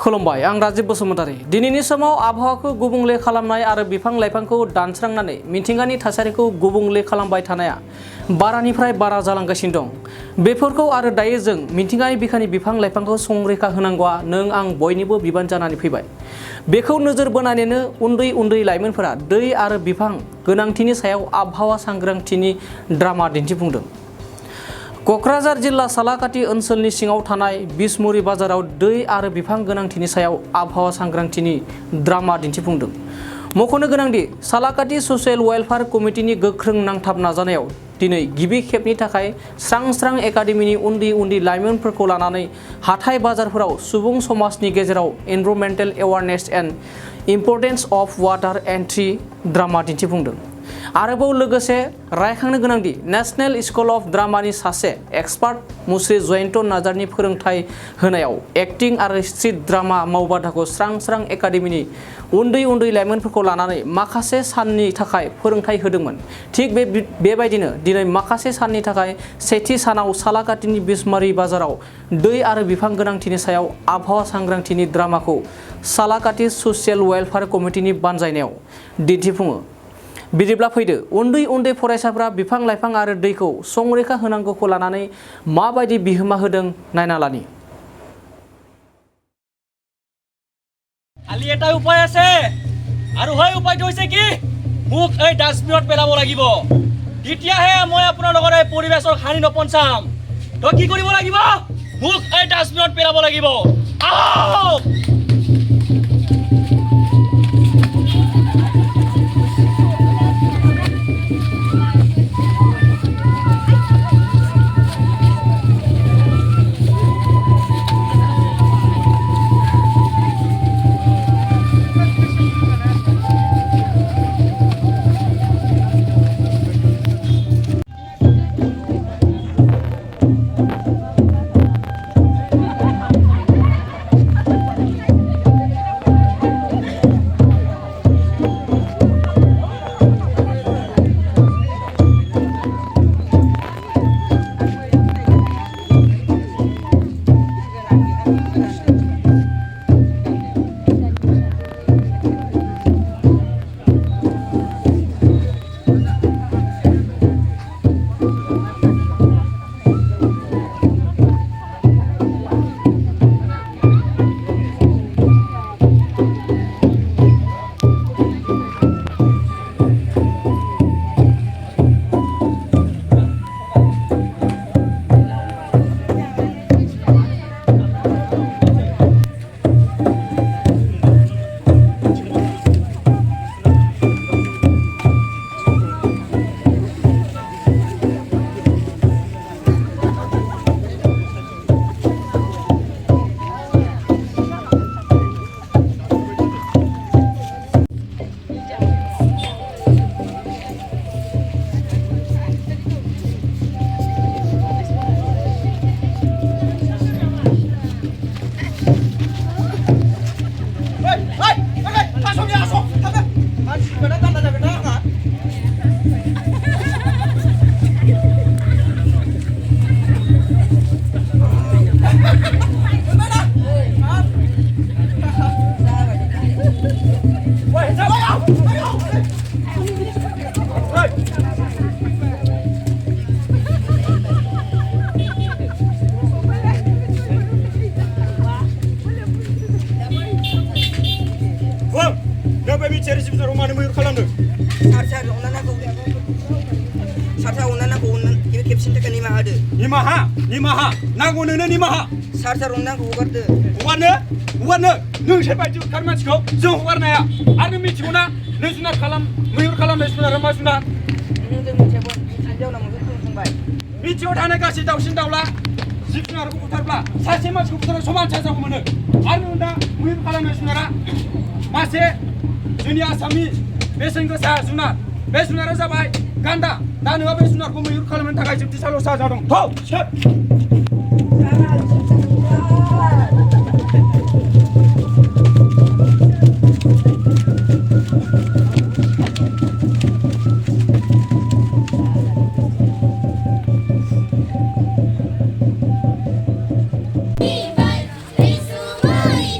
खुलुमबाय आं राजीब बसुमतारी दिनैनि समाव आबहावाखौ गुबुंले खालामनाय आरो बिफां लाइफांखौ दानस्रांनानै मिथिंगानि थासारिखौ गुबुंले खालामबाय थानाया बारानिफ्राय बारा जालांगासिनो दं। बेफोरखौ आरो दायो जों मिथिंगानि बिखानि बिफां लाइफांखौ संरैखा होनांगौआ नों आं बयनिबो बिबान जानानै फैबाय। बेखौ नोजोर बोनानैनो उन्दै उन्दै लाइमोनफोरा दै आरो बिफां गोनांथिनि सायाव आबहावा सांग्रांथिनि ड्रामा दिन्थिफुंदों। क'क्राझार जिल्ला सालाकाटि ओनसोलनि सिङाव थानाय बिसमुरि बाजाराव दै आरो बिफां गोनांथिनि सायाव आबहावा सांग्रांथिनि ड्रामा दिन्थिफुंदों। मख'नो गोनांदि सालाकाटि ससियेल वेलफेयार कमिटिनि गोख्रों नांथाब नाजानायाव दिनै गिबि खेबनि थाखाय स्रां स्रां एकाडेमिनि उन्दै उन्दै लाइमोनफोरखौ लानानै हाथाय बाजारफोराव सुबुं समाजनि गेजेराव environmental awareness and importance of water and tree drama दिन्थिफुंदों। आरोबाव लोगोसे रायखांनो गोनांदि नेशनेल स्कुल अफ ड्रामानि सासे एक्सपार्ट मुस्रि जयन्त नार्जारिनि फोरोंथाय होनायाव एक्टिं आरो स्ट्रीट ड्रामा मावबादाखौ स्रां स्रां एकाडेमिनि उन्दै उन्दै लाइमोनफोरखौ लानानै माखासे साननि थाखाय फोरोंथाय होदोंमोन। थिग बेबायदिनो दिनै माखासे साननि थाखाय सेथि सानाव सालाकाटिनि बिसमुरि बाजाराव दै आरो बिफां गोनांथिनि सायाव आबहावा सांग्रांथिनि ड्रामाखौ सालाकाटि ससियेल वेलफेयार कमिटिनि बानजायनायाव दिन्थिफुङो। बिदिब्ला फैदो उन्दै उन्दै फरायसाफोरा बिफां लाइफां आरो दैखौ संरैखा होनांगौखौ लानानै माबायदि बिहोमा होदों नायना लानि। খালি এটা উপায় আছে আৰু হয় উপায়টো হৈছে কি মোক এই ডাষ্টবিনত পেলাব লাগিব। তেতিয়াহে মই আপোনালোকৰ এই পৰিবেশৰ হানি নপঞ্চাম। তো কি কৰিব লাগিব মোক এই ডাষ্টবিনত পেলাব লাগিব। আহক निमाहा नांगौ नोंनो निमाहा सार अननांगौ हगारदो हगारनो नोंसोर बायदि उद्धार मानसिखौ जों हगारनो हाया आरो मिथिगौ ना नों जुनार मैहुर खालामनाय जुनारा मा जुनार मिथिङाव थानाय गासै दाउसिन दाउला जिब जुनारखौ बुथारब्ला सासे मानसिखौ बुथारनाय समान साजाखौ मोनो आरो दा मैहुर खालामनाय जुनारा मासे जोंनि आसामनि बेसेन गोसा जुनार बे जुनारा जाबाय गान्दा दा नोंहा बे जुनारखौ मैहुर खालामनो थाखाय जोबथिसालियाव साजा दं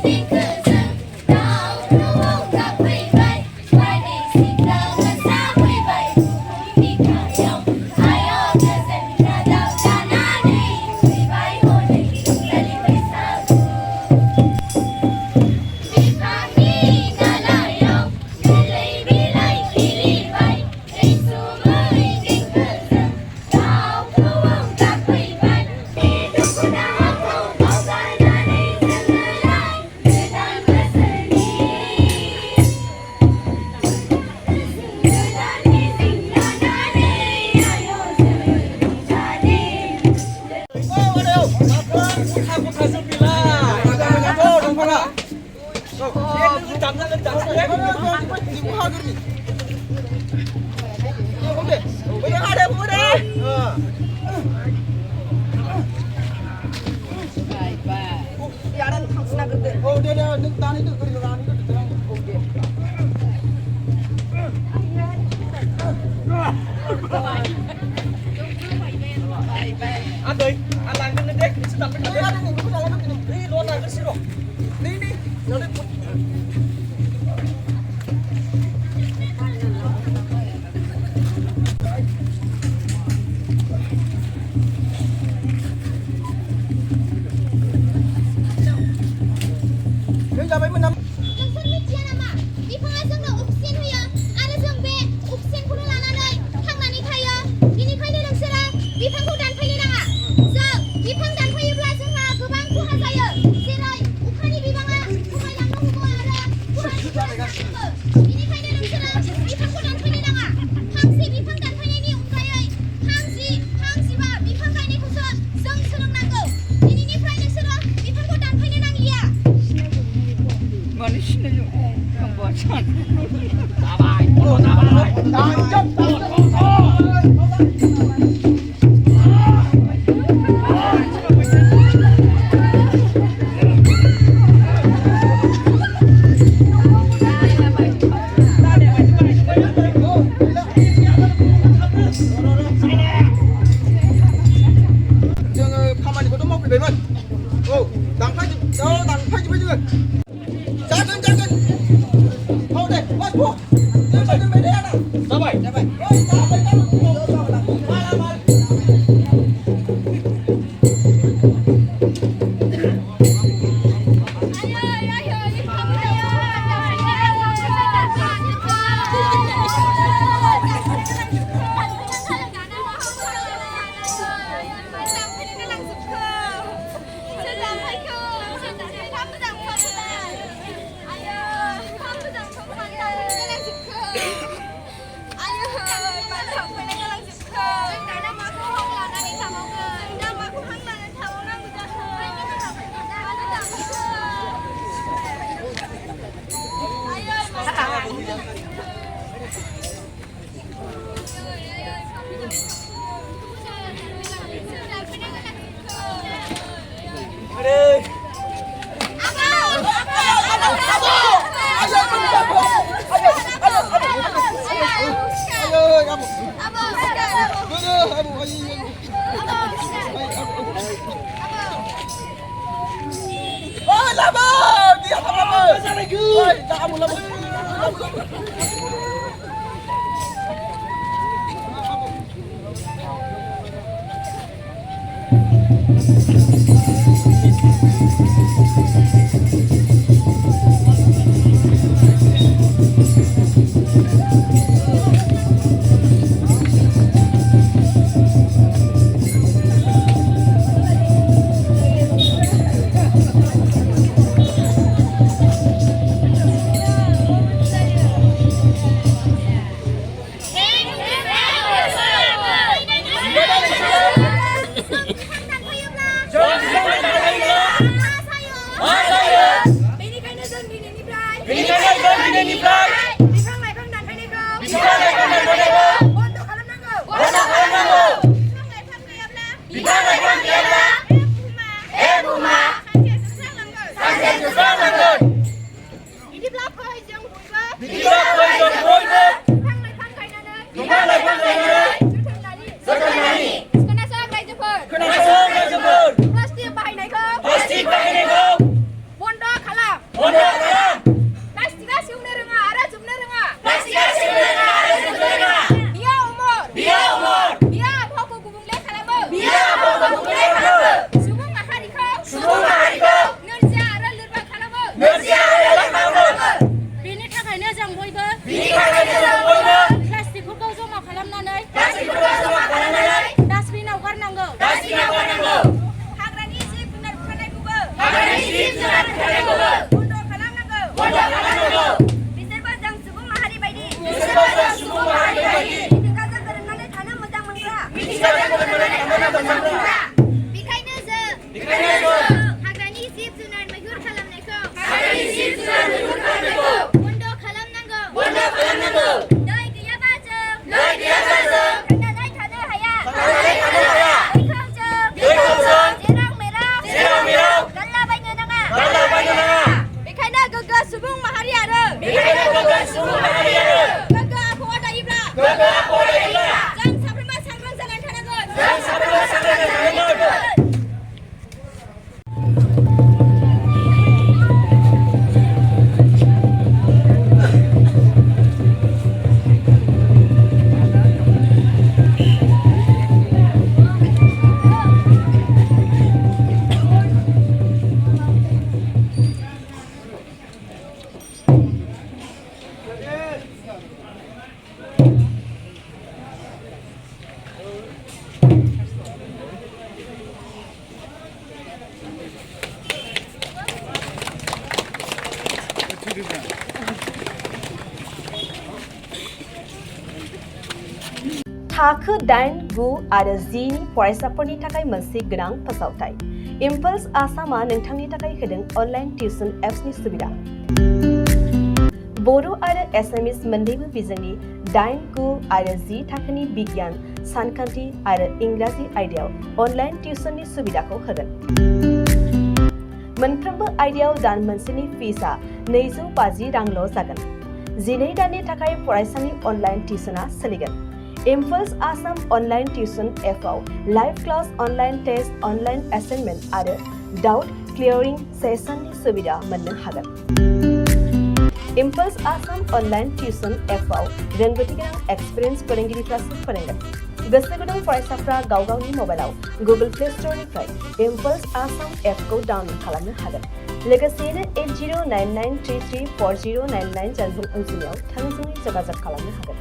Viva, hagerni. Oke. Udah ada udah. Oh dia tani itu kedengaran itu terang. Oke. Aduh, alang kan dek, sedap benar. Ada nih, bukan alang ini. Ini luar negeri sih loh. Ini, nanti. Yang sampai menang. नोंसोर मिथिया नामा बिफाङा जोंनो oxygen होयो आरो जों बे अक्सिजेनखौनो लानानै थांनानै थायो बेनिखायनो नोंसोरो बिफांखौ दानफायनो नाङा जों बिफां दानफायोब्ला जोंहा गोबां खहा जायो जेरै अखानि बिबाङा खमायलांनो हमो आरो खहानि जालाङो बेनिखायनो नोंसोरो बिफांखौ दानफायनो नाङा फांसे बिफां दानफायनायनि अनगायै फांजिबा बिफां गायनायखौसो जों सोलोंनांगौ दिनैनिफ्राय नोंसोरो बिफांखौ दानफायनो नांलिया Manusia pembuatan. Jangan kamar itu mau pilih man. Oh, tangkai juga. Jangan. Mau deh, mas bu. Dia jangan beda ya. Sampai. Oh, sampai kamu. Malam. बेनि थाखायनो जों बयबो थाखो 8, 9 आरो 10 नि फरायसाफोरनि थाखाय मोनसे गोनां फोसावथाय। इम्पल्स आसामआ नोंथांनि थाखाय होदों अनलाइन टिउसन एप्सनि सुबिदा। बर' आरो एसामिस मोन्नैबो बिजोंनि 8, 9 आरो 10 थाखोनि बिगियान, सानखान्थि आरो इंराजि आयदायाव अनलाइन टिउसननि सुबिदाखौ होगोन। मोनफ्रोमबो आयदायाव दान मोनसेनि फिसआ 250 रांल' जागोन। 12 दाननि थाखाय फरायसानि अनलाइन टिउसनआ सोलिगोन। इम्पल्स आसाम अनलाइन टिउसन एपआव live class, online test, online assignment आरो डाउट क्लियरिं सेसननि सुबिदा मोननो हागोन। इम्पल्स आसाम अनलाइन टिउसन एपआव रोंगौथि गोनां एक्सपिरियेन्स फोरोंगिरिफ्रासो फोरोंगोन। गोसो गुदुं फरायसाफ्रा गाव गावनि मबाइलाव गुगल प्ले स्ट'रनिफ्राय इम्पल्स आसाम एपखौ डाउनल'ड खालामनो हागोन। लोगोसेयैनो 8099334099 जानबुं अनजिमायाव थोंजोङै जगाजग खालामनो हागोन।